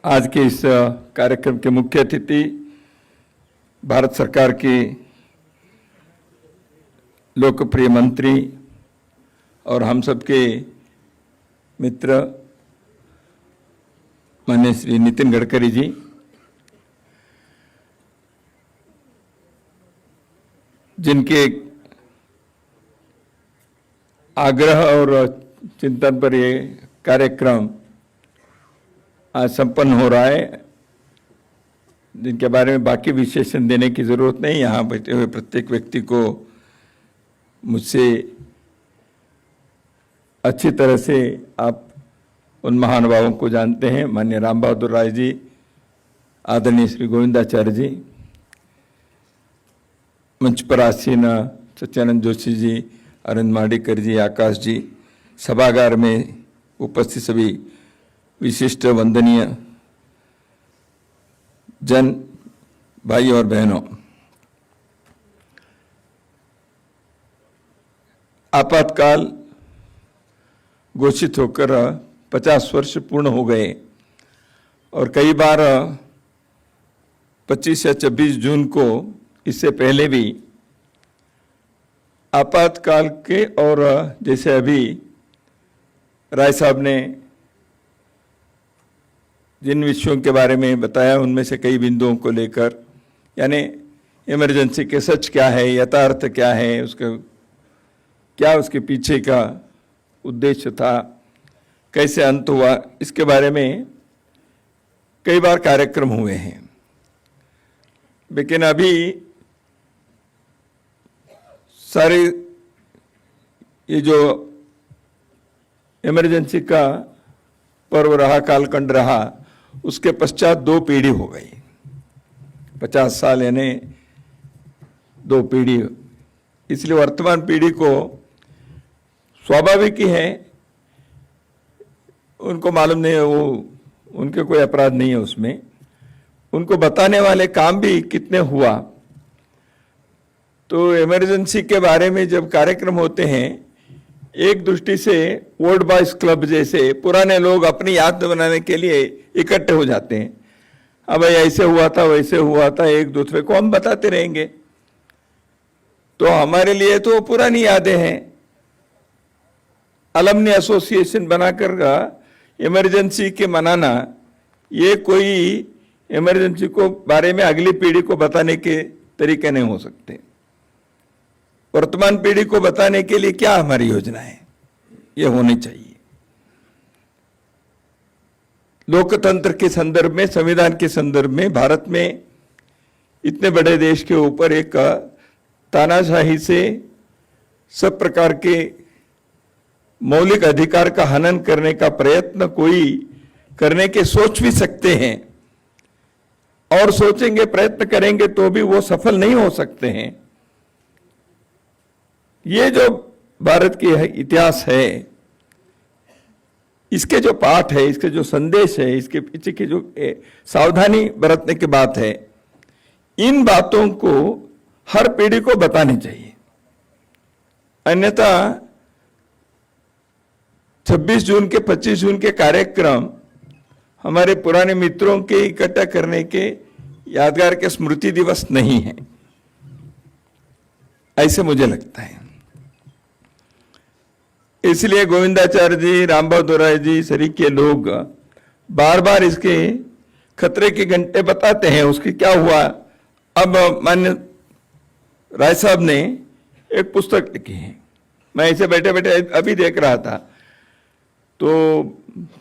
आज के इस कार्यक्रम के मुख्य अतिथि भारत सरकार के लोकप्रिय मंत्री और हम सबके मित्र माननीय श्री नितिन गडकरी जी, जिनके आग्रह और चिंतन पर ये कार्यक्रम आज संपन्न हो रहा है, जिनके बारे में बाकी विशेषण देने की जरूरत नहीं। यहाँ बैठे हुए प्रत्येक व्यक्ति को मुझसे अच्छी तरह से आप उन महानुभावों को जानते हैं। माननीय राम बहादुर राय जी, आदरणीय श्री गोविंदाचार्य जी, मंच पर आसीन सत्यानंद जोशी जी, अरविंद मार्डीकर जी, आकाश जी, सभागार में उपस्थित सभी विशिष्ट वंदनीय जन भाई और बहनों, आपातकाल घोषित होकर 50 वर्ष पूर्ण हो गए और कई बार 25 या 26 जून को, इससे पहले भी आपातकाल के और जैसे अभी राय साहब ने जिन विषयों के बारे में बताया उनमें से कई बिंदुओं को लेकर, यानी इमरजेंसी के सच क्या है, यथार्थ क्या है, उसका क्या उसके पीछे का उद्देश्य था, कैसे अंत हुआ, इसके बारे में कई बार कार्यक्रम हुए हैं। लेकिन अभी सारे ये जो इमरजेंसी का पर्व रहा, कालखंड रहा, उसके पश्चात 2 पीढ़ी हो गई। 50 साल यानी 2 पीढ़ी। इसलिए वर्तमान पीढ़ी को स्वाभाविक ही है, उनको मालूम नहीं है, वो उनके कोई अपराध नहीं है उसमें, उनको बताने वाले काम भी कितने हुआ। तो इमरजेंसी के बारे में जब कार्यक्रम होते हैं, एक दृष्टि से ओल्ड बॉयज क्लब जैसे पुराने लोग अपनी याद बनाने के लिए इकट्ठे हो जाते हैं। अब ऐसे हुआ था, वैसे हुआ था, एक दूसरे को हम बताते रहेंगे। तो हमारे लिए तो पुरानी यादें हैं। अलमनी एसोसिएशन बनाकर इमरजेंसी के मनाना, ये कोई इमरजेंसी को बारे में अगली पीढ़ी को बताने के तरीके नहीं हो सकते। वर्तमान पीढ़ी को बताने के लिए क्या हमारी योजना है, ये होनी चाहिए। लोकतंत्र के संदर्भ में, संविधान के संदर्भ में, भारत में इतने बड़े देश के ऊपर एक तानाशाही से सब प्रकार के मौलिक अधिकार का हनन करने का प्रयत्न कोई करने के सोच भी सकते हैं, और सोचेंगे, प्रयत्न करेंगे तो भी वो सफल नहीं हो सकते हैं। ये जो भारत की इतिहास है, इसके जो पाठ है, इसके जो संदेश है, इसके पीछे की जो सावधानी बरतने की बात है, इन बातों को हर पीढ़ी को बतानी चाहिए। अन्यथा 26 जून के 25 जून के कार्यक्रम हमारे पुराने मित्रों के इकट्ठा करने के यादगार के स्मृति दिवस नहीं है, ऐसे मुझे लगता है। इसलिए गोविंदाचार्य जी, राम बहादुर राय जी सरीके लोग बार बार इसके खतरे के घंटे बताते हैं, उसके क्या हुआ। अब माननीय राय साहब ने एक पुस्तक लिखी है, मैं इसे बैठे बैठे अभी देख रहा था, तो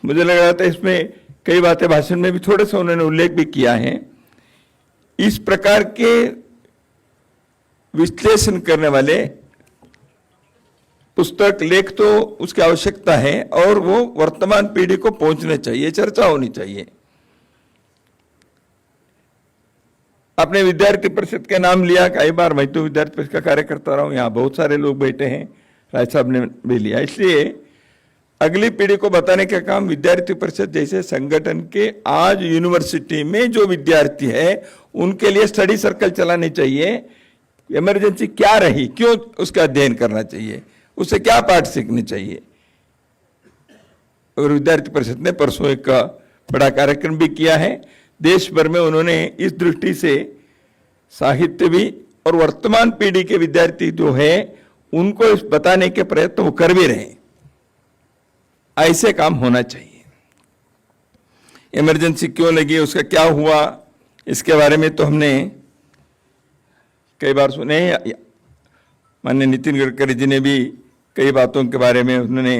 मुझे लग रहा था इसमें कई बातें भाषण में भी थोड़े से उन्होंने उल्लेख भी किया है। इस प्रकार के विश्लेषण करने वाले पुस्तक लेख तो उसकी आवश्यकता है, और वो वर्तमान पीढ़ी को पहुंचने चाहिए, चर्चा होनी चाहिए। आपने विद्यार्थी परिषद के नाम लिया, कई बार मैं तो विद्यार्थी परिषद का कार्य करता रहा हूं, यहाँ बहुत सारे लोग बैठे हैं, राय साहब ने भी लिया। इसलिए अगली पीढ़ी को बताने का काम विद्यार्थी परिषद जैसे संगठन के, आज यूनिवर्सिटी में जो विद्यार्थी है उनके लिए स्टडी सर्कल चलानी चाहिए। इमरजेंसी क्या रही, क्यों उसका अध्ययन करना चाहिए, उससे क्या पाठ सीखने चाहिए। अगर विद्यार्थी परिषद ने परसों एक बड़ा कार्यक्रम भी किया है। देश भर में उन्होंने इस दृष्टि से साहित्य भी और वर्तमान पीढ़ी के विद्यार्थी जो है उनको इस बताने के प्रयत्न वो कर भी रहे हैं। ऐसे काम होना चाहिए। इमरजेंसी क्यों लगी, उसका क्या हुआ, इसके बारे में तो हमने कई बार सुने। माननीय नितिन गडकरी जी ने भी कई बातों के बारे में उन्होंने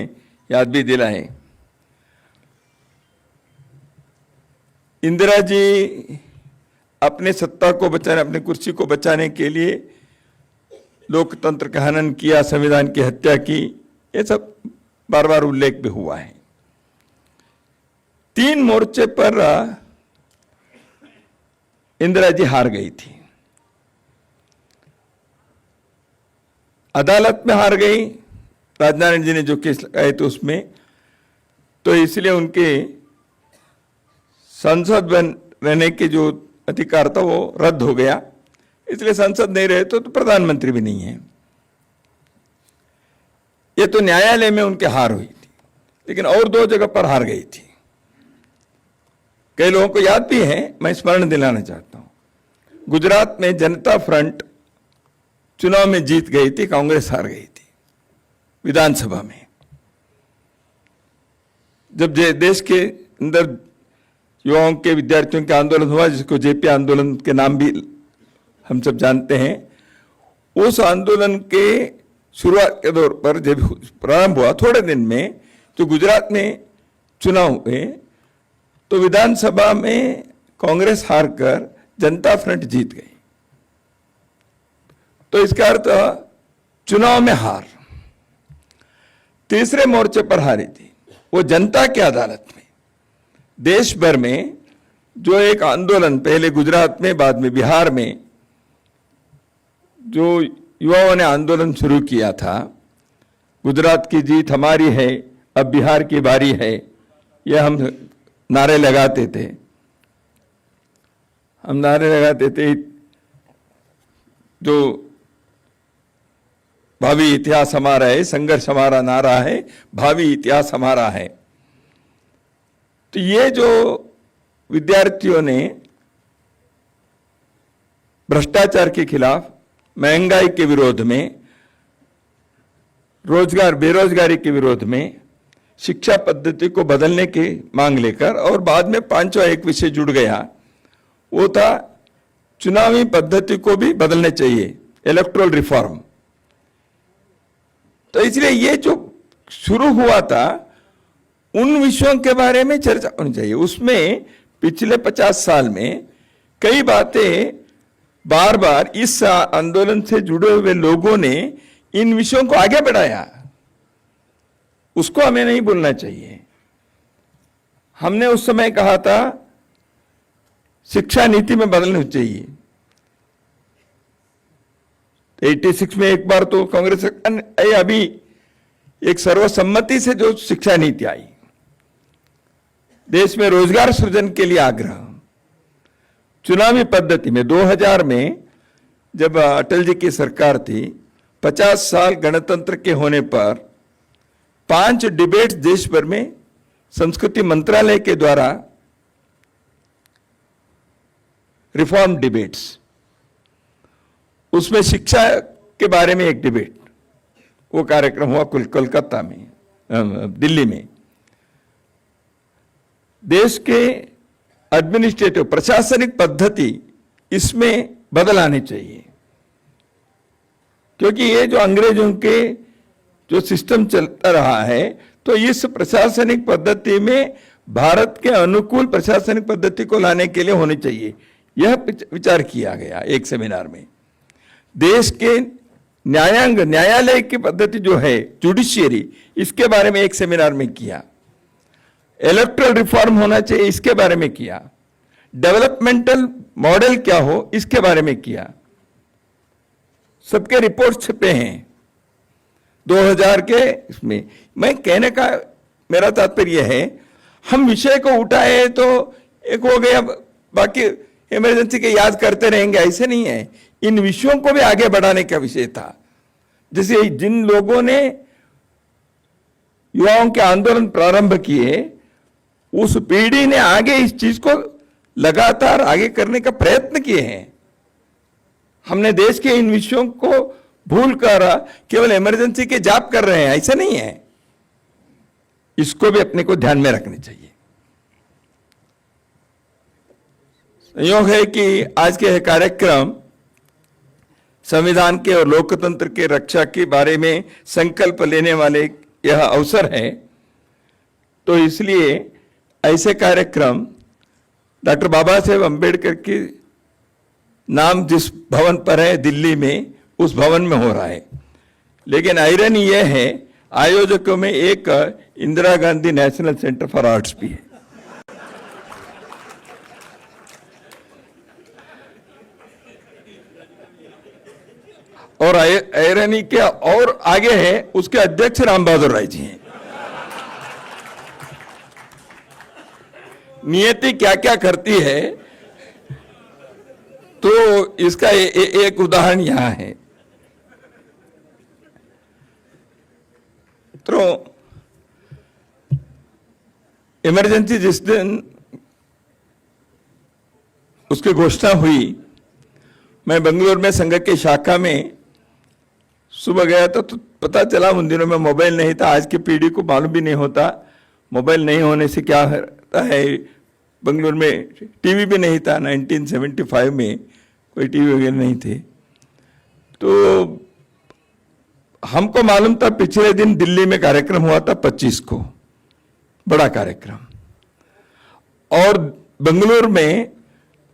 याद भी दिला है। इंदिरा जी अपने सत्ता को बचाने, अपनी कुर्सी को बचाने के लिए लोकतंत्र का हनन किया, संविधान की हत्या की, ये सब बार बार उल्लेख भी हुआ है। 3 मोर्चे पर इंदिरा जी हार गई थी। अदालत में हार गई, राजनारायण जी ने जो केस लगाए थे उसमें, तो इसलिए उनके संसद रहने के जो अधिकार था वो रद्द हो गया। इसलिए संसद नहीं रहे तो प्रधानमंत्री भी नहीं है। ये तो न्यायालय में उनके हार हुई थी, लेकिन और 2 जगह पर हार गई थी। कई लोगों को याद भी है, मैं स्मरण दिलाना चाहता हूं। गुजरात में जनता फ्रंट चुनाव में जीत गई थी, कांग्रेस हार गई थी विधानसभा में। जब देश के अंदर युवाओं के, विद्यार्थियों के आंदोलन हुआ, जिसको जेपी आंदोलन के नाम भी हम सब जानते हैं, उस आंदोलन के शुरुआत के दौर पर जब प्रारंभ हुआ, थोड़े दिन में जो गुजरात में चुनाव हुए, तो विधानसभा में कांग्रेस हारकर जनता फ्रंट जीत गई। तो इसका अर्थ चुनाव में हार। तीसरे मोर्चे पर हारी थी, वो जनता की अदालत में। देश भर में जो एक आंदोलन, पहले गुजरात में, बाद में बिहार में, जो युवाओं ने आंदोलन शुरू किया था, गुजरात की जीत हमारी है, अब बिहार की बारी है, यह हम नारे लगाते थे। हम नारे लगाते थे, जो भावी इतिहास हमारा है, संघर्ष हमारा नारा है, भावी इतिहास हमारा है। तो ये जो विद्यार्थियों ने भ्रष्टाचार के खिलाफ, महंगाई के विरोध में, रोजगार, बेरोजगारी के विरोध में, शिक्षा पद्धति को बदलने की मांग लेकर, और बाद में 5वां एक विषय जुड़ गया, वो था चुनावी पद्धति को भी बदलने चाहिए, इलेक्टोरल रिफॉर्म। तो इसलिए ये जो शुरू हुआ था, उन विषयों के बारे में चर्चा होनी चाहिए। उसमें पिछले 50 साल में कई बातें बार बार इस आंदोलन से जुड़े हुए लोगों ने इन विषयों को आगे बढ़ाया, उसको हमें नहीं भूलना चाहिए। हमने उस समय कहा था शिक्षा नीति में बदलनी चाहिए। 86 में एक बार तो कांग्रेस सरकार, अभी एक सर्वसम्मति से जो शिक्षा नीति आई, देश में रोजगार सृजन के लिए आग्रह, चुनावी पद्धति में 2000 में जब अटल जी की सरकार थी, 50 साल गणतंत्र के होने पर 5 डिबेट्स देश भर में संस्कृति मंत्रालय के द्वारा, रिफॉर्म डिबेट्स, उसमें शिक्षा के बारे में एक डिबेट, वो कार्यक्रम हुआ कोलकाता में, दिल्ली में। देश के एडमिनिस्ट्रेटिव, प्रशासनिक पद्धति इसमें बदल आनी चाहिए, क्योंकि ये जो अंग्रेजों के जो सिस्टम चलता रहा है, तो इस प्रशासनिक पद्धति में भारत के अनुकूल प्रशासनिक पद्धति को लाने के लिए होनी चाहिए। यह विचार किया गया एक सेमिनार में। देश के न्यायांग, न्यायालय की पद्धति जो है, जुडिशियरी, इसके बारे में एक सेमिनार में किया। इलेक्टोरल रिफॉर्म होना चाहिए, इसके बारे में किया। डेवलपमेंटल मॉडल क्या हो, इसके बारे में किया। सबके रिपोर्ट छपे हैं 2000 के इसमें। मैं कहने का मेरा तात्पर्य है, हम विषय को उठाए तो एक हो गया, बाकी इमरजेंसी के याद करते रहेंगे, ऐसे नहीं है। इन विषयों को भी आगे बढ़ाने का विषय था। जैसे जिन लोगों ने युवाओं के आंदोलन प्रारंभ किए, उस पीढ़ी ने आगे इस चीज को लगातार आगे करने का प्रयत्न किए हैं। हमने देश के इन विषयों को भूलकर केवल इमरजेंसी के जाप कर रहे हैं, ऐसा नहीं है। इसको भी अपने को ध्यान में रखना चाहिए। संयोग है कि आज के यह कार्यक्रम संविधान के और लोकतंत्र के रक्षा के बारे में संकल्प लेने वाले यह अवसर है, तो इसलिए ऐसे कार्यक्रम डॉक्टर बाबा साहेब अम्बेडकर के नाम जिस भवन पर है दिल्ली में, उस भवन में हो रहा है। लेकिन आयरनी यह है, आयोजकों में एक Indira Gandhi national centre for arts भी है। और आयरनी के और आगे है, उसके अध्यक्ष राम बहादुर राय जी हैं। नियति क्या क्या करती है, तो इसका एक उदाहरण यहां है। तो इमरजेंसी जिस दिन उसकी घोषणा हुई, मैं बेंगलुरु में संघ की शाखा में सुबह गया था, तो पता चला उन दिनों में मोबाइल नहीं था। आज की पीढ़ी को मालूम भी नहीं होता मोबाइल नहीं होने से क्या होता है। बेंगलुरु में टीवी भी नहीं था, 1975 में कोई टीवी वगैरह नहीं थे। तो हमको मालूम था पिछले दिन दिल्ली में कार्यक्रम हुआ था 25 को, बड़ा कार्यक्रम। और बेंगलुरु में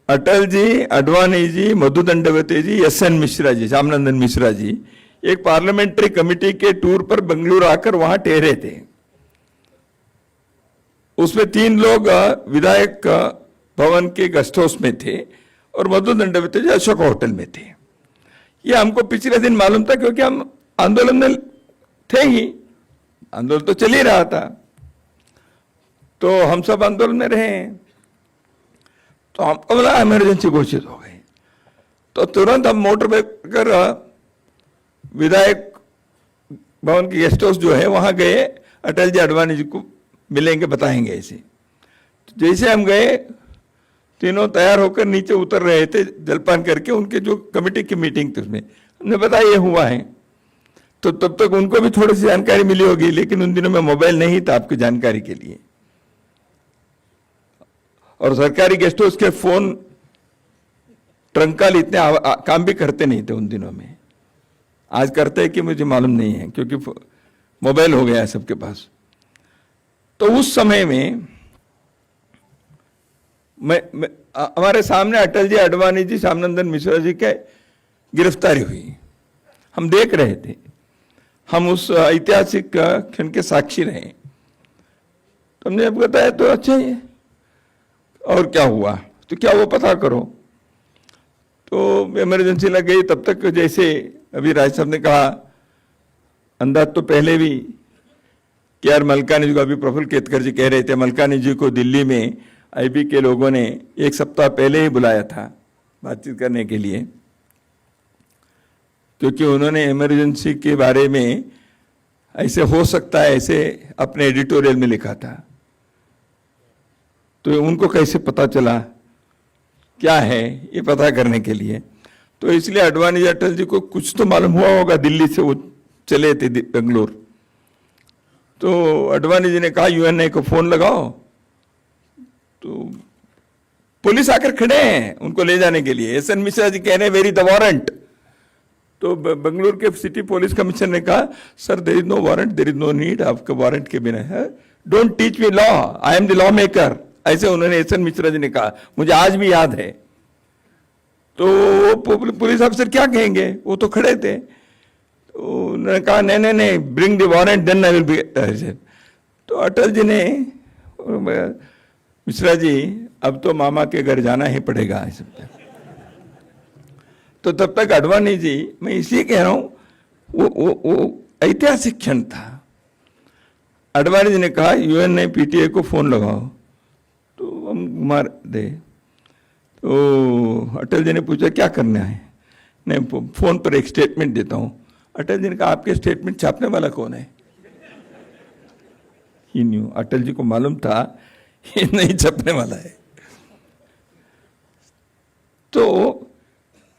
अटल जी, अडवाणी जी, मधु दंडवते जी, एस.एन. मिश्रा जी, श्यामनंदन मिश्रा जी एक पार्लियामेंट्री कमेटी के टूर पर बेंगलुरु आकर वहां ठहरे थे। उसमें 3 लोग विधायक भवन के गेस्ट हाउस में थे और मधु दंडवते जी अशोक होटल में थे। ये हमको पिछले दिन मालूम था, क्योंकि हम आंदोलन में थे ही, आंदोलन तो चल ही रहा था, तो हम सब आंदोलन में रहे। तो हमको बोला इमरजेंसी घोषित हो गई, तो तुरंत हम मोटर पर विधायक भवन के गेस्ट हाउस जो है वहां गए। अटल जी, अडवाणी जी को मिलेंगे, बताएंगे ऐसे। तो जैसे हम गए, तीनों तैयार होकर नीचे उतर रहे थे जलपान करके, उनके जो कमेटी की मीटिंग थी उसमें हमने बताया ये हुआ है। तो तब तक उनको भी थोड़ी सी जानकारी मिली होगी, लेकिन उन दिनों में मोबाइल नहीं था आपकी जानकारी के लिए। और सरकारी गेस्ट हाउस के फोन ट्रंकाल इतने काम भी करते नहीं थे उन दिनों में। आज करते हैं कि मुझे मालूम नहीं है, क्योंकि मोबाइल हो गया है सबके पास। तो उस समय में हमारे सामने अटल जी, अडवाणी जी, श्यामनंदन मिश्रा जी के गिरफ्तारी हुई। हम देख रहे थे, हम उस ऐतिहासिक क्षण के साक्षी रहे। तो हमने जब बताया तो अच्छा ही है, और क्या हुआ तो क्या वो पता करो। तो इमरजेंसी लग गई। तब तक जैसे अभी राज साहब ने कहा, अंदाज तो पहले भी के.आर. मलकानी जी को, अभी प्रफुल्ल केतकर जी कह रहे थे, मलकानी जी को दिल्ली में आईबी के लोगों ने 1 सप्ताह पहले ही बुलाया था बातचीत करने के लिए, क्योंकि उन्होंने इमरजेंसी के बारे में ऐसे हो सकता है ऐसे अपने एडिटोरियल में लिखा था। तो उनको कैसे पता चला क्या है, ये पता करने के लिए। तो इसलिए अडवाणी जी, अटल जी को कुछ तो मालूम हुआ होगा, दिल्ली से वो चले थे बेंगलुरु। तो अडवाणी जी ने कहा यूएनए को फोन लगाओ। तो पुलिस आकर खड़े हैं उनको ले जाने के लिए। एस.एन. मिश्रा जी कह रहे वेरी द वारंट। तो बेंगलुरु के सिटी पुलिस कमिश्नर ने कहा sir there is no warrant, there is no need, आपका वारंट के बिना है। Don't teach me law, I am the law maker, ऐसे उन्होंने एस.एन. मिश्रा जी ने कहा, मुझे आज भी याद है। तो पुलिस अफसर क्या कहेंगे, वो तो खड़े थे। तो उन्होंने कहा नहीं नहीं नहीं, bring the warrant then I will be. तो अटल जी ने, मिश्रा जी अब तो मामा के घर जाना ही पड़ेगा ऐसे। तो तब तक अडवाणी जी, मैं इसलिए कह रहा हूं वो ऐतिहासिक क्षण था। अडवाणी जी ने कहा यूएनए पीटीए को फोन लगाओ, तो हम मार दे। तो अटल जी ने पूछा क्या करना है, नहीं फोन पर एक स्टेटमेंट देता हूं। अटल जी ने कहा आपके स्टेटमेंट छापने वाला कौन है। ही न्यू, अटल जी को मालूम था ये नहीं छपने वाला है। तो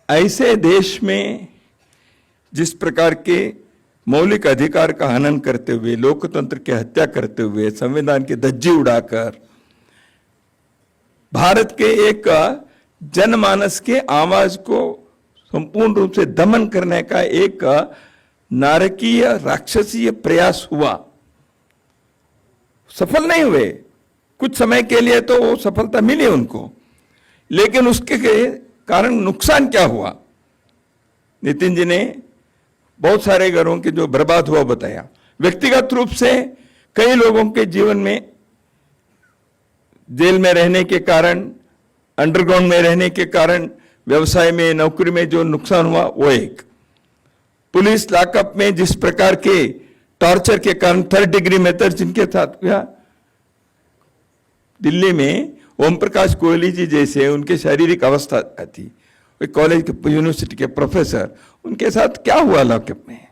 ऐसे देश में जिस प्रकार के मौलिक अधिकार का हनन करते हुए, लोकतंत्र की हत्या करते हुए, संविधान की धज्जी उड़ाकर भारत के एक जनमानस के आवाज को संपूर्ण रूप से दमन करने का एक नारकीय राक्षसीय प्रयास हुआ, सफल नहीं हुए। कुछ समय के लिए तो वो सफलता मिली उनको, लेकिन उसके कारण नुकसान क्या हुआ, नितिन जी ने बहुत सारे घरों के जो बर्बाद हुआ बताया। व्यक्तिगत रूप से कई लोगों के जीवन में जेल में रहने के कारण, अंडरग्राउंड में रहने के कारण, व्यवसाय में, नौकरी में जो नुकसान हुआ वो एक। पुलिस लॉकअप में जिस प्रकार के टॉर्चर के कारण, थर्ड डिग्री मेथड जिनके साथ हुआ, दिल्ली में ओम प्रकाश कोहली जी जैसे उनके शारीरिक अवस्था थी, कॉलेज के यूनिवर्सिटी के प्रोफेसर, उनके साथ क्या हुआ लॉकअप में।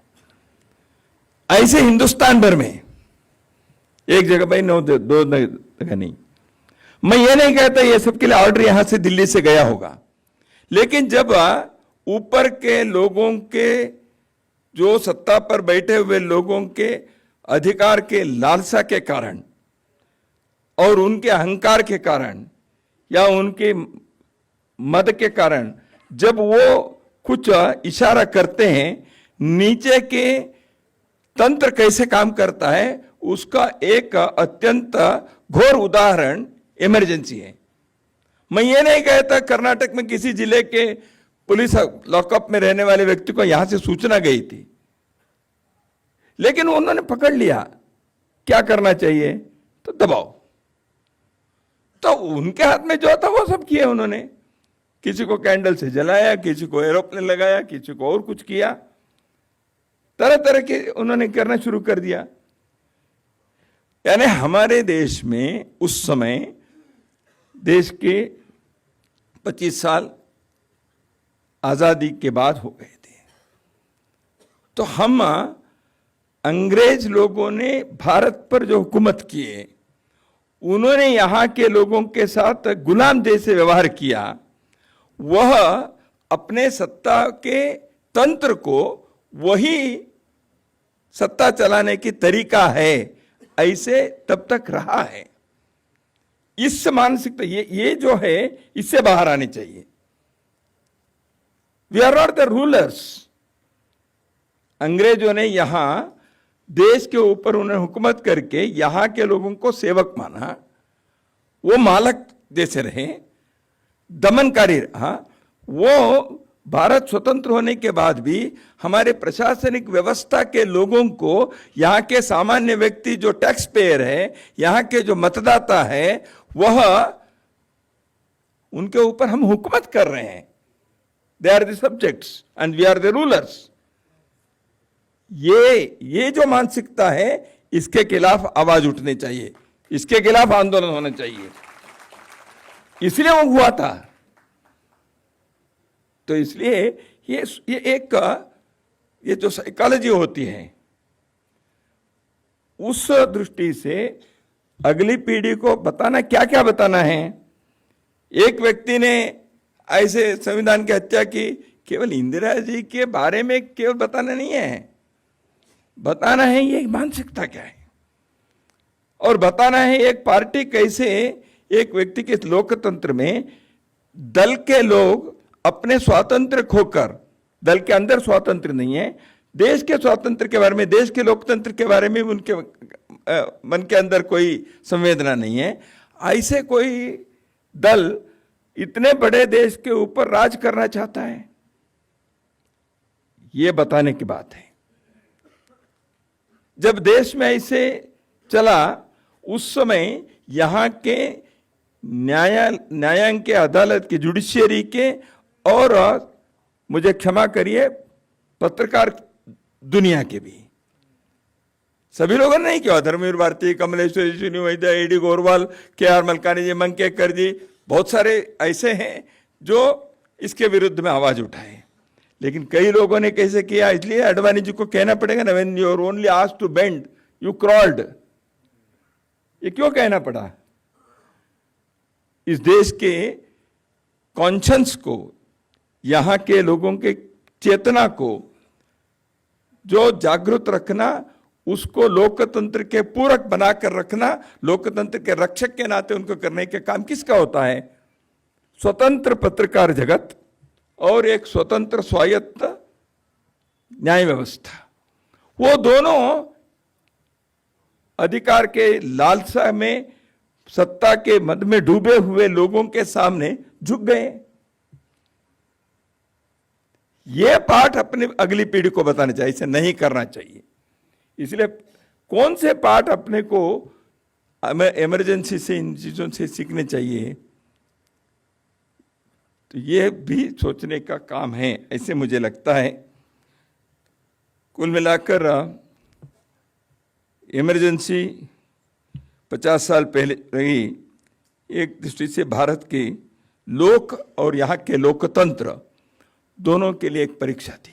ऐसे हिंदुस्तान भर में एक जगह भाई, दो जगह नहीं। मैं ये नहीं कहता ये सबके लिए ऑर्डर यहां से दिल्ली से गया होगा, लेकिन जब ऊपर के लोगों के, जो सत्ता पर बैठे हुए लोगों के अधिकार के लालसा के कारण और उनके अहंकार के कारण या उनके मद के कारण, जब वो कुछ इशारा करते हैं, नीचे के तंत्र कैसे काम करता है उसका एक अत्यंत घोर उदाहरण इमरजेंसी है। मैं ये नहीं कहता कर्नाटक में किसी जिले के पुलिस लॉकअप में रहने वाले व्यक्ति को यहां से सूचना गई थी, लेकिन उन्होंने पकड़ लिया। क्या करना चाहिए? तो दबाओ। तो उनके हाथ में जो था वो सब किया उन्होंने। किसी को कैंडल से जलाया, किसी को एरोप्लेन लगाया, किसी को और कुछ किया, तरह तरह के उन्होंने करना शुरू कर दिया। यानी हमारे देश में उस समय देश के 25 साल आजादी के बाद हो गए थे, तो हम अंग्रेज लोगों ने भारत पर जो हुकूमत किए, उन्होंने यहां के लोगों के साथ गुलाम जैसे व्यवहार किया। वह अपने सत्ता के तंत्र को वही सत्ता चलाने की तरीका है, ऐसे तब तक रहा है। इस मानसिकता ये जो है, इससे बाहर आनी चाहिए। We are not the rulers. अंग्रेजों ने यहां देश के ऊपर उन्हें हुकूमत करके यहां के लोगों को सेवक माना, वो मालक जैसे रहे, दमनकारी रहा। वो भारत स्वतंत्र होने के बाद भी हमारे प्रशासनिक व्यवस्था के लोगों को, यहाँ के सामान्य व्यक्ति जो टैक्स पेयर है, यहाँ के जो मतदाता है, वह उनके ऊपर हम हुकूमत कर रहे हैं। They are the subjects and we are the rulers. ये जो मानसिकता है, इसके खिलाफ आवाज उठनी चाहिए, इसके खिलाफ आंदोलन होना चाहिए। इसलिए वो हुआ था। तो इसलिए ये एक ये जो साइकोलॉजी होती है, उस दृष्टि से अगली पीढ़ी को बताना, क्या क्या बताना है। एक व्यक्ति ने ऐसे संविधान की हत्या की, केवल इंदिरा जी के बारे में केवल बताना नहीं है, बताना है ये मानसिकता क्या है, और बताना है एक पार्टी कैसे एक व्यक्ति के लोकतंत्र में दल के लोग अपने स्वातंत्र खोकर, दल के अंदर स्वातंत्र नहीं है, देश के स्वातंत्र के बारे में, देश के लोकतंत्र के बारे में उनके मन के अंदर कोई संवेदना नहीं है, ऐसे कोई दल इतने बड़े देश के ऊपर राज करना चाहता है, ये बताने की बात है। जब देश में ऐसे चला, उस समय यहां के न्यायांग के, अदालत के, जुडिशियरी के, और मुझे क्षमा करिए पत्रकार दुनिया के भी, सभी लोगों ने नहीं किया। धर्मवीर भारती, कमलेश्वर वैद्य, एडी गोरवाल, के.आर. मलकानी जी, मंकेकर जी, बहुत सारे ऐसे हैं जो इसके विरुद्ध में आवाज उठाए। लेकिन कई लोगों ने कैसे किया, इसलिए अडवाणी जी को कहना पड़ेगा ना, when you are only asked to bend you crawled. ये क्यों कहना पड़ा? इस देश के कॉन्शंस को, यहाँ के लोगों के चेतना को जो जागृत रखना, उसको लोकतंत्र के पूरक बनाकर रखना, लोकतंत्र के रक्षक के नाते उनको करने के काम किसका होता है? स्वतंत्र पत्रकार जगत और एक स्वतंत्र स्वायत्त न्याय व्यवस्था। वो दोनों अधिकार के लालसा में, सत्ता के मद में डूबे हुए लोगों के सामने झुक गए। यह पाठ अपनी अगली पीढ़ी को बताना चाहिए, इसे नहीं करना चाहिए। इसलिए कौन से पाठ अपने को इमरजेंसी से, इन चीजों से सीखने चाहिए, तो यह भी सोचने का काम है, ऐसे मुझे लगता है। कुल मिलाकर इमरजेंसी 50 साल पहले रही, एक दृष्टि से भारत के लोक और यहाँ के लोकतंत्र दोनों के लिए एक परीक्षा थी।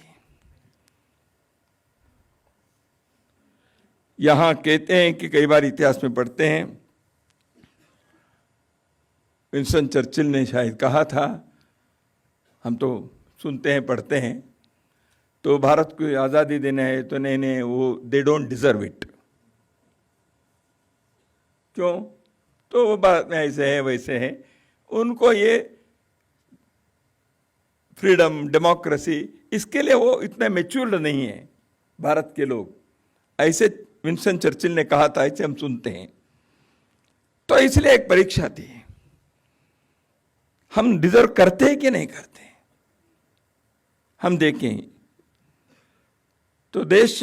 यहां कहते हैं कि कई बार इतिहास में पढ़ते हैं, विंस्टन चर्चिल ने शायद कहा था, हम तो सुनते हैं पढ़ते हैं, तो भारत को आज़ादी देना है तो नहीं, वो दे डोंट डिजर्व इट। क्यों? तो वो बात में ऐसे है वैसे है, उनको ये फ्रीडम, डेमोक्रेसी, इसके लिए वो इतने मैच्योर्ड नहीं है भारत के लोग, ऐसे विंस्टन चर्चिल ने कहा था, ऐसे हम सुनते हैं। तो इसलिए एक परीक्षा थी, हम डिजर्व करते हैं कि नहीं करते। हम देखें तो देश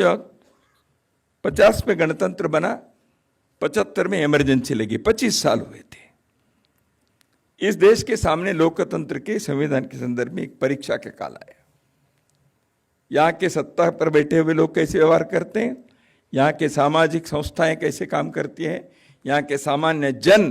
50 में गणतंत्र बना, 75 में इमरजेंसी लगी, 25 साल हुए थे। इस देश के सामने लोकतंत्र के, संविधान के संदर्भ में एक परीक्षा का काल आया। यहाँ के सत्ता पर बैठे हुए लोग कैसे व्यवहार करते हैं, यहाँ के सामाजिक संस्थाएं कैसे काम करती हैं, यहाँ के सामान्य जन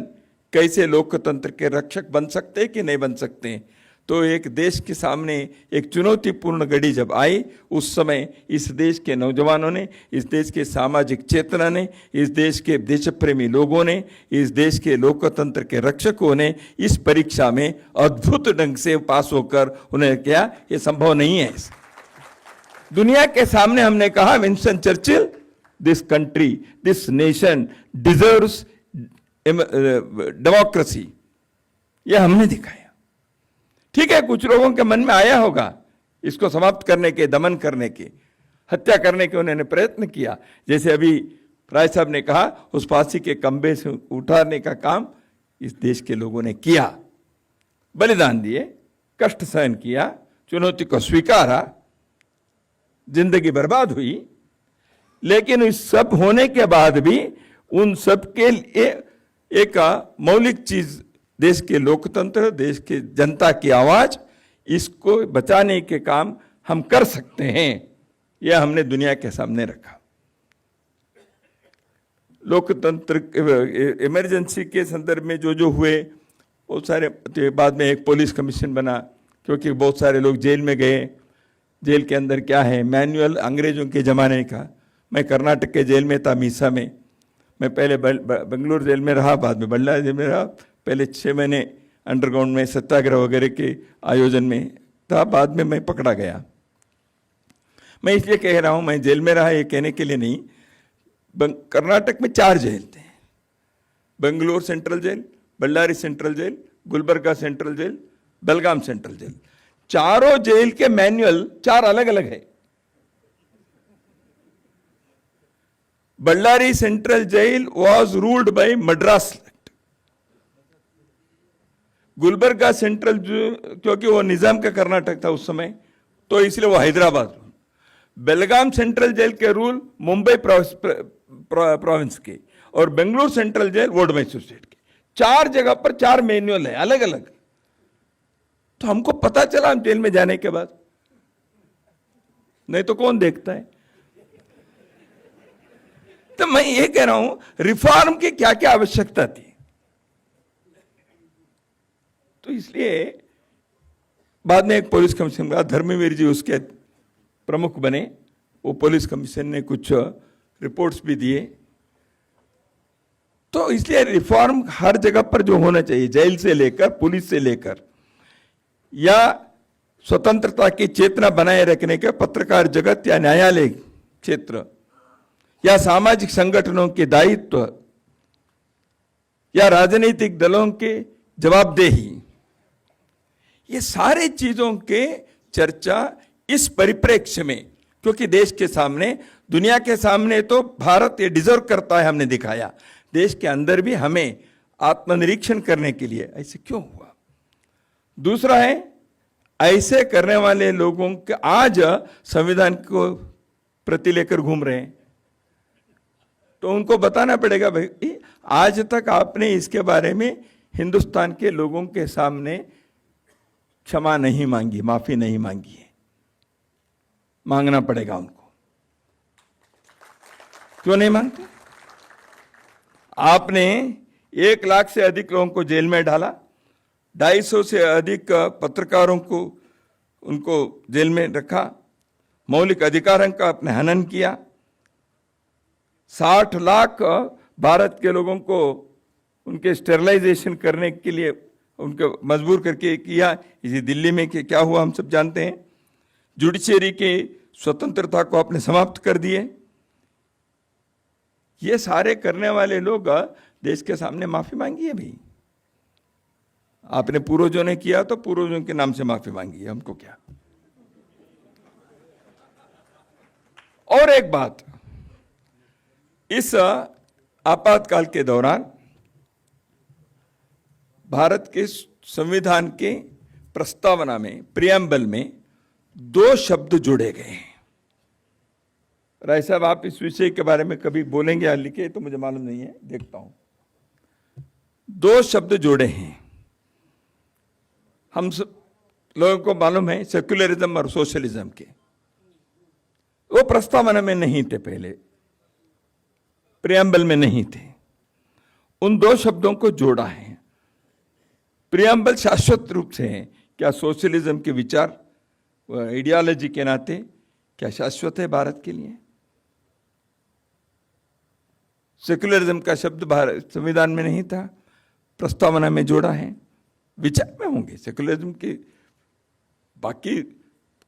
कैसे लोकतंत्र के रक्षक बन सकते हैं कि नहीं बन सकते हैं। तो एक देश के सामने एक चुनौतीपूर्ण घड़ी जब आई, उस समय इस देश के नौजवानों ने, इस देश के सामाजिक चेतना ने, इस देश के देशप्रेमी लोगों ने, इस देश के लोकतंत्र के रक्षकों ने इस परीक्षा में अद्भुत ढंग से पास होकर उन्हें क्या, ये संभव नहीं है। दुनिया के सामने हमने कहा, Winston Churchill, this country, this nation deserves democracy, यह हमने दिखाया। ठीक है, कुछ लोगों के मन में आया होगा इसको समाप्त करने के, दमन करने के, हत्या करने के उन्होंने प्रयत्न किया। जैसे अभी राय साहब ने कहा, उस फांसी के खंभे से उठाने का काम इस देश के लोगों ने किया, बलिदान दिए, कष्ट सहन किया, चुनौती को स्वीकारा, जिंदगी बर्बाद हुई। लेकिन इस सब होने के बाद भी उन सब के लिए एक मौलिक चीज, देश के लोकतंत्र, देश के जनता की आवाज, इसको बचाने के काम हम कर सकते हैं, यह हमने दुनिया के सामने रखा। लोकतंत्र इमरजेंसी के संदर्भ में जो हुए वो सारे, बाद में एक पुलिस कमीशन बना, क्योंकि बहुत सारे लोग जेल में गए। जेल के अंदर क्या है, मैनुअल अंग्रेजों के ज़माने का। मैं कर्नाटक के जेल में था, मीसा में। मैं पहले बेंगलुरु जेल में रहा, बाद में बल्ला जेल में रहा। पहले 6 महीने अंडरग्राउंड में सत्याग्रह वगैरह के आयोजन में था, बाद में मैं पकड़ा गया। मैं इसलिए कह रहा हूँ, मैं जेल में रहा ये कहने के लिए नहीं। कर्नाटक में 4 जेल थे, Bengaluru central jail, Ballari central jail, Gulbarga central jail, Belgaum central jail. चारों जेल के मैनुअल 4 अलग अलग है। Ballari central jail was ruled by Madras act. Gulbarga central, क्योंकि वो निजाम का कर्नाटक था उस समय, तो इसलिए वो हैदराबाद। बेलगाम सेंट्रल जेल के रूल मुंबई प्रोविंस के, और बेंगलुरु सेंट्रल जेल वोड मैसूर स्टेट के। 4 जगह पर 4 मैनुअल है अलग अलग। तो हमको पता चला हम जेल में जाने के बाद, नहीं तो कौन देखता है। तो मैं ये कह रहा हूं, रिफॉर्म की क्या क्या आवश्यकता थी। तो इसलिए बाद में एक पुलिस कमीशन का, धर्मवीर जी उसके प्रमुख बने। वो पुलिस कमीशन ने कुछ रिपोर्ट्स भी दिए। तो इसलिए रिफॉर्म हर जगह पर जो होना चाहिए, जेल से लेकर पुलिस से लेकर, या स्वतंत्रता की चेतना बनाए रखने के पत्रकार जगत या न्यायालय क्षेत्र या सामाजिक संगठनों के दायित्व या राजनीतिक दलों के जवाबदेही, ये सारे चीजों के चर्चा इस परिप्रेक्ष्य में, क्योंकि देश के सामने, दुनिया के सामने तो भारत ये डिजर्व करता है, हमने दिखाया, देश के अंदर भी हमें आत्मनिरीक्षण करने के लिए ऐसे क्यों हुआ। दूसरा है, ऐसे करने वाले लोगों के आज संविधान को प्रति लेकर घूम रहे हैं, तो उनको बताना पड़ेगा भाई आज तक आपने इसके बारे में हिंदुस्तान के लोगों के सामने क्षमा नहीं मांगी, माफी नहीं मांगी है, मांगना पड़ेगा उनको। क्यों नहीं मांगते? आपने 1 लाख से अधिक लोगों को जेल में डाला, 250 से अधिक पत्रकारों को उनको जेल में रखा, मौलिक अधिकारों का आपने हनन किया, 60 लाख भारत के लोगों को उनके स्टेरिलाइजेशन करने के लिए उनको मजबूर करके किया। इसी दिल्ली में क्या हुआ हम सब जानते हैं। जुडिशरी की स्वतंत्रता को आपने समाप्त कर दिए। ये सारे करने वाले लोग देश के सामने माफी मांगी है भाई। आपने पूर्वजों ने किया तो पूर्वजों के नाम से माफी मांगी है, हमको क्या। और एक बात, इस आपातकाल के दौरान भारत के संविधान के प्रस्तावना में, प्रियम्बल में 2 शब्द जोड़े गए हैं। राय साहब, आप इस विषय के बारे में कभी बोलेंगे या लिखे तो मुझे मालूम नहीं है, देखता हूं। 2 शब्द जोड़े हैं। हम सब लोगों को मालूम है सेक्युलरिज्म और सोशलिज्म के, वो प्रस्तावना में नहीं थे, पहले प्रियम्बल में नहीं थे। उन 2 शब्दों को जोड़ा है। प्रियम्बल शाश्वत रूप से है। क्या सोशलिज्म के विचार आइडियोलॉजी के नाते क्या शाश्वत है भारत के लिए? सेक्युलरिज्म का शब्द भारत संविधान में नहीं था, प्रस्तावना में जोड़ा है। विचार में होंगे सेक्युलरिज्म के, बाकी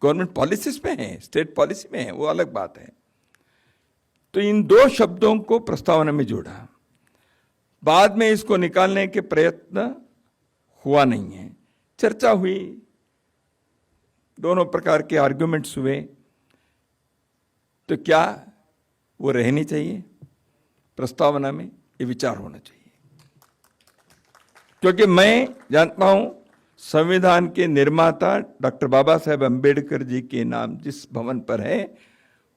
गवर्नमेंट पॉलिसीज में है, स्टेट पॉलिसी में है, वो अलग बात है। तो इन 2 शब्दों को प्रस्तावना में जोड़ा। बाद में इसको निकालने के प्रयत्न हुआ नहीं है। चर्चा हुई, दोनों प्रकार के आर्गुमेंट्स हुए, तो क्या वो रहनी चाहिए प्रस्तावना में? ये विचार होना चाहिए। क्योंकि मैं जानता हूं संविधान के निर्माता डॉक्टर बाबा साहेब अंबेडकर जी के नाम जिस भवन पर है,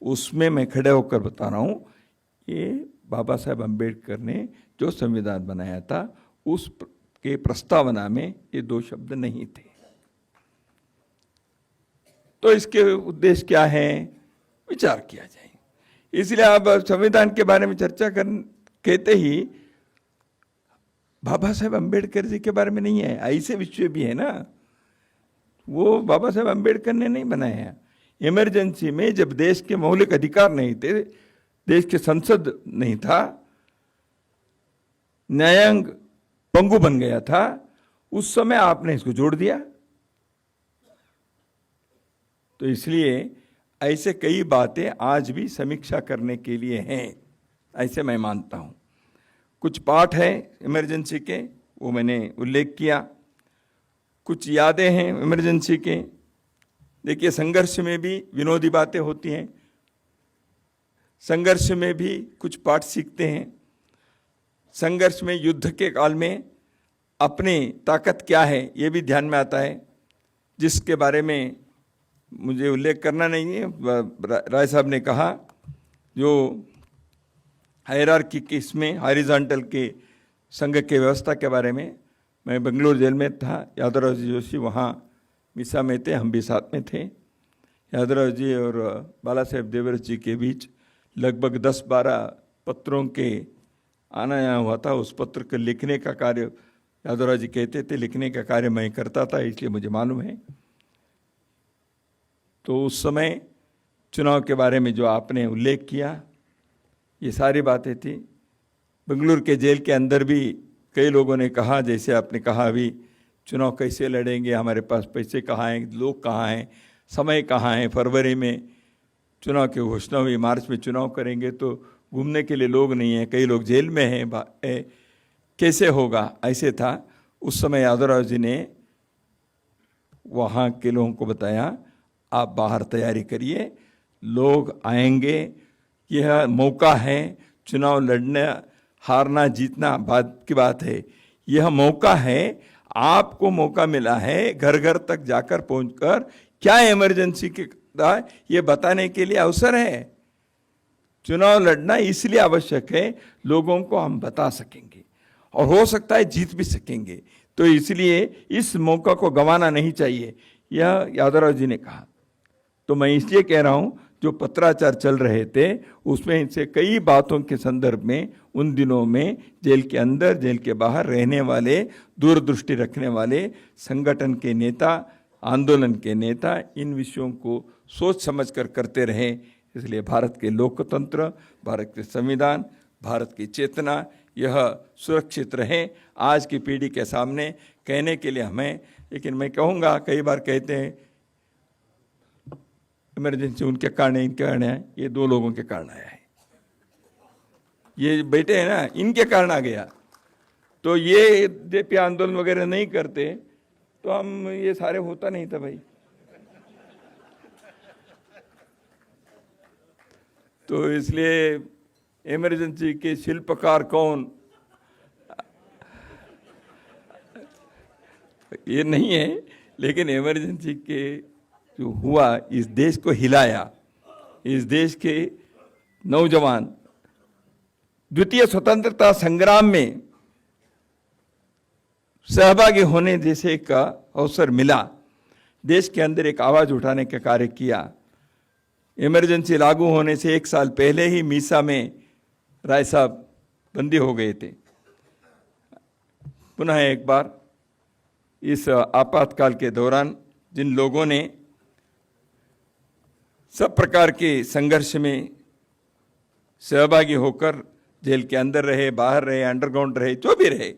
उसमें मैं खड़े होकर बता रहा हूं, ये बाबा साहेब अंबेडकर ने जो संविधान बनाया था उस के प्रस्तावना में ये 2 शब्द नहीं थे। तो इसके उद्देश्य क्या है, विचार किया जाए। इसलिए अब संविधान के बारे में चर्चा कहते ही बाबा साहेब अंबेडकर जी के बारे में नहीं है, ऐसे विषय भी है ना। वो बाबा साहेब अंबेडकर ने नहीं बनाया। इमरजेंसी में जब देश के मौलिक अधिकार नहीं थे, देश के संसद नहीं था, न्यायांग पंगु बन गया था, उस समय आपने इसको जोड़ दिया। तो इसलिए ऐसे कई बातें आज भी समीक्षा करने के लिए हैं, ऐसे मैं मानता हूं। कुछ पाठ है इमरजेंसी के, वो मैंने उल्लेख किया। कुछ यादें हैं इमरजेंसी के। देखिए, संघर्ष में भी विनोदी बातें होती हैं, संघर्ष में भी कुछ पाठ सीखते हैं। संघर्ष में, युद्ध के काल में अपनी ताकत क्या है ये भी ध्यान में आता है, जिसके बारे में मुझे उल्लेख करना नहीं है। राय साहब ने कहा जो हायरार्की के इसमें हॉरिजॉन्टल के संघ के व्यवस्था के बारे में, मैं बेंगलुरु जेल में था, यादवराव जी जोशी वहाँ मिसा में थे, हम भी साथ में थे। यादवराव जी और बाला साहेब देवरस जी के बीच लगभग 10-12 पत्रों के आना यहाँ हुआ था। उस पत्र को लिखने का कार्य यादवराव जी कहते थे, लिखने का कार्य मैं करता था, इसलिए मुझे मालूम है। तो उस समय चुनाव के बारे में जो आपने उल्लेख किया, ये सारी बातें थी। बेंगलुरु के जेल के अंदर भी कई लोगों ने कहा, जैसे आपने कहा अभी, चुनाव कैसे लड़ेंगे, हमारे पास पैसे कहाँ हैं, लोग कहाँ हैं, समय कहाँ है, फरवरी में चुनाव की घोषणा हुई, मार्च में चुनाव करेंगे तो घूमने के लिए लोग नहीं हैं, कई लोग जेल में हैं, कैसे होगा, ऐसे था। उस समय यादवराव जी ने वहाँ के लोगों को बताया, आप बाहर तैयारी करिए, लोग आएंगे, यह मौका है, चुनाव लड़ने हारना जीतना बात की बात है, यह मौका है, आपको मौका मिला है घर घर तक जाकर पहुंचकर क्या इमरजेंसी के ये बताने के लिए अवसर है। चुनाव लड़ना इसलिए आवश्यक है, लोगों को हम बता सकेंगे और हो सकता है जीत भी सकेंगे, तो इसलिए इस मौका को गंवाना नहीं चाहिए, यह यादवराव जी ने कहा। तो मैं इसलिए कह रहा हूं, जो पत्राचार चल रहे थे उसमें इनसे कई बातों के संदर्भ में उन दिनों में जेल के अंदर जेल के बाहर रहने वाले, दूरदृष्टि रखने वाले संगठन के नेता, आंदोलन के नेता इन विषयों को सोच समझकर करते रहे। इसलिए भारत के लोकतंत्र, भारत के संविधान, भारत की चेतना यह सुरक्षित रहे। आज की पीढ़ी के सामने कहने के लिए हमें, लेकिन मैं कहूँगा, कई बार कहते हैं इमरजेंसी उनके कारण है, इनके कारण है, ये दो लोगों के कारण आया है, ये बैठे हैं ना, इनके कारण आ गया। तो ये जेपी आंदोलन वगैरह नहीं करते तो हम ये सारे होता नहीं था भाई। तो इसलिए इमरजेंसी के शिल्पकार कौन, ये नहीं है, लेकिन इमरजेंसी के जो हुआ, इस देश को हिलाया, इस देश के नौजवान द्वितीय स्वतंत्रता संग्राम में सहभागी होने जैसे का अवसर मिला, देश के अंदर एक आवाज उठाने का कार्य किया। इमरजेंसी लागू होने से 1 साल पहले ही मीसा में राय साहब बंदी हो गए थे। पुनः एक बार इस आपातकाल के दौरान जिन लोगों ने सब प्रकार के संघर्ष में सहभागी होकर जेल के अंदर रहे, बाहर रहे, अंडरग्राउंड रहे, जो भी रहे,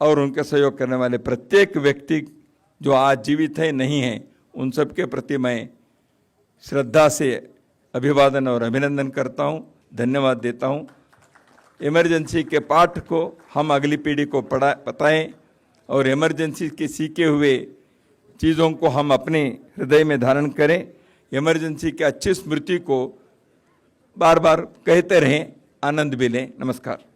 और उनका सहयोग करने वाले प्रत्येक व्यक्ति जो आज जीवित है, नहीं है, उन सब के प्रति मैं श्रद्धा से अभिवादन और अभिनंदन करता हूं, धन्यवाद देता हूं। इमरजेंसी के पाठ को हम अगली पीढ़ी को बताएं और इमरजेंसी के सीखे हुए चीज़ों को हम अपने हृदय में धारण करें। इमरजेंसी की अच्छी स्मृति को बार बार कहते रहें, आनंद भी लें। नमस्कार।